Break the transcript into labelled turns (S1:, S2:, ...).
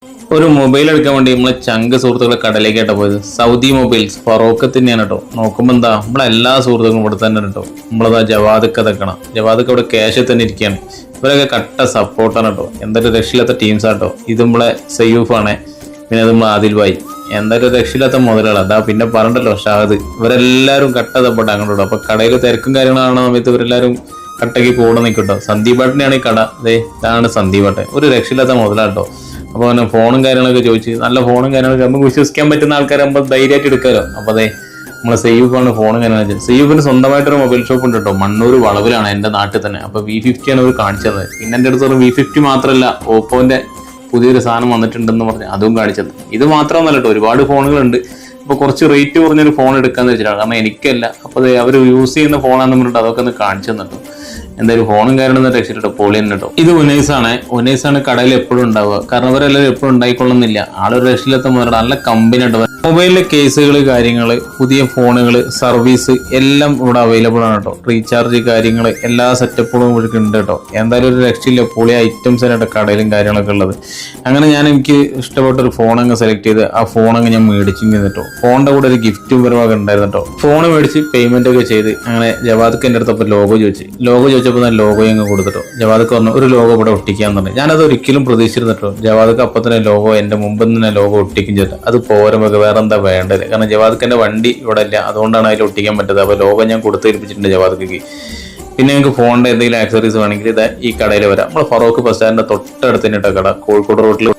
S1: ഒരു മൊബൈൽ എടുക്കാൻ വേണ്ടി നമ്മളെ ചങ്ക് സുഹൃത്തുക്കളെ കടയിലേക്കാട്ടോ പോയത്. സൗദി മൊബൈൽസ് ഫറോക്ക് തന്നെയാണ് കേട്ടോ. നോക്കുമ്പോൾ എന്താ നമ്മളെല്ലാ സുഹൃത്തുക്കളും ഇവിടെ തന്നെ കേട്ടോ. നമ്മളതാ ജവാദൊക്കെ തക്കണം. ജവാദൊക്കെ ഇവിടെ ക്യാഷിൽ തന്നെ ഇരിക്കുകയാണ്. ഇവരൊക്കെ കട്ട സപ്പോർട്ടാണ് കേട്ടോ. എന്തൊരു രക്ഷയില്ലാത്ത ടീംസ് ആട്ടോ. ഇത് നമ്മളെ സയ്യൂഫാണ്, പിന്നെ അത് നമ്മളെ ആദിൽ ഭായി. എന്തായാലും രക്ഷയില്ലാത്ത മുതലാണ്. അതാ പിന്നെ പറഞ്ഞല്ലോ ഷാദ്. ഇവരെല്ലാവരും കട്ട സപ്പോർട്ട് അങ്ങോട്ടോ. അപ്പൊ കടയിൽ തിരക്കും കാര്യങ്ങളാണ് സമയത്ത് ഇവരെല്ലാവരും കട്ടയ്ക്ക് കൂടെ നിൽക്കട്ടോ. സന്ദീപാട്ടിനാണ് ഈ കട. അതെ, ഇതാണ് സന്ദീപാട്ടെ. ഒരു രക്ഷയില്ലാത്ത മുതലാട്ടോ. അപ്പോൾ അവനെ ഫോണും കാര്യങ്ങളൊക്കെ ചോദിച്ച്, നല്ല ഫോണും കാര്യങ്ങളൊക്കെ നമുക്ക് വിശ്വസിക്കാൻ പറ്റുന്ന ആൾക്കാരെ നമ്മൾ ധൈര്യമായിട്ട് എടുക്കാമല്ലോ. അപ്പോൾ അതെ, നമ്മളെ സയ്യൂഫാണ് ഫോണും കാര്യങ്ങളൊക്കെ. സയ്യൂഫിന് സ്വന്തമായിട്ടൊരു മൊബൈൽ ഷോപ്പ് ഉണ്ട് കേട്ടോ. മണ്ണൂർ വളവിലാണ്, എൻ്റെ നാട്ടിൽ തന്നെ. അപ്പോൾ V50 ആണ് അവർ കാണിച്ചത്. പിന്നെ എൻ്റെ അടുത്ത് V50 മാത്രമല്ല, ഓപ്പോന്റെ പുതിയൊരു സാധനം വന്നിട്ടുണ്ടെന്ന് പറഞ്ഞ് അതും കാണിച്ചത്. ഇത് മാത്രമൊന്നല്ല കേട്ടോ, ഒരുപാട് ഫോണുകളുണ്ട്. അപ്പോൾ കുറച്ച് റേറ്റ് കുറഞ്ഞൊരു ഫോൺ എടുക്കാന്ന് വെച്ചിട്ടാണ്. കാരണം എനിക്കല്ല, അപ്പോൾ അവർ യൂസ് ചെയ്യുന്ന ഫോണാണെന്ന് പറഞ്ഞിട്ട് അതൊക്കെ ഒന്ന് കാണിച്ചു തന്നിട്ടു. എന്തായാലും ഫോണും കാര്യങ്ങളൊന്നും രക്ഷിട്ടോ, പൊളി തന്നെ കേട്ടോ. ഇത് ഉനൈസാണ് കടയിൽ എപ്പോഴും ഉണ്ടാവുക. കാരണം അവരെല്ലാവരും എപ്പോഴും ഉണ്ടായിക്കൊള്ളുന്നില്ല. ആളൊരു രക്ഷയില്ലാത്ത മുതലാണ്. നല്ല കമ്പനി ഉണ്ട്. മൊബൈലിലെ കേസുകൾ, കാര്യങ്ങൾ, പുതിയ ഫോണുകൾ, സർവീസ് എല്ലാം ഇവിടെ അവൈലബിൾ ആണ് കേട്ടോ. റീചാർജ് കാര്യങ്ങൾ എല്ലാ സെറ്റപ്പുകളും ഇവിടെ ഉണ്ട് കേട്ടോ. എന്തായാലും ഒരു രക്ഷയില്ല, പൊളി ഐറ്റംസ് ആണ് കടയിലും കാര്യങ്ങളൊക്കെ ഉള്ളത്. അങ്ങനെ എനിക്ക് ഇഷ്ടപ്പെട്ട ഒരു ഫോൺ അങ്ങ് സെലക്ട് ചെയ്ത് ആ ഫോൺ അങ്ങ് ഞാൻ മേടിച്ചു കേട്ടോ. ഫോണിന്റെ കൂടെ ഒരു ഗിഫ്റ്റും പരമൊക്കെ ഉണ്ടായിരുന്നു കേട്ടോ. ഫോൺ മേടിച്ച് പേയ്മെന്റ് ഒക്കെ ചെയ്ത് അങ്ങനെ ജവാദക്ക് എൻ്റെ അടുത്തപ്പോൾ ലോഗോ ചോദിച്ചപ്പോൾ ഞാൻ ലോഗോ അങ്ങ് കൊടുത്തിട്ടോ. ജവാദക്ക് പറഞ്ഞു ഒരു ലോഗോ ഇവിടെ ഒട്ടിക്കാന്ന് പറഞ്ഞു. ഞാനത് ഒരിക്കലും പ്രതീക്ഷിച്ചിരുന്നിട്ടോ. ജവാദക്ക് അപ്പം തന്നെ ലോഗോ എൻ്റെ മുമ്പിൽ തന്നെ ലോഗോ ഒട്ടിക്കും ചെയ്തിട്ട് അത് പോരുമ്പോൾ വേറെ എന്താ വേണ്ടത്. കാരണം ജവാദക്ക് എൻ്റെ വണ്ടി ഇവിടെ ഇല്ല, അതുകൊണ്ടാണ് അതിൽ ഒട്ടിക്കാൻ പറ്റത്. അപ്പോൾ ലോഗോ ഞാൻ കൊടുത്തേൽപ്പിച്ചിട്ടുണ്ട് ജവാദക്ക്. പിന്നെ നിങ്ങൾക്ക് ഫോണിന്റെ എന്തെങ്കിലും ആക്സറീസ് വേണമെങ്കിൽ ഇതാ ഈ കടയിൽ വരാം. നമ്മൾ ഫറോക്ക് ബസ് സ്റ്റാൻഡിന്റെ തൊട്ടടുത്ത് തന്നെ കട, കോഴിക്കോട് റോഡിൽ.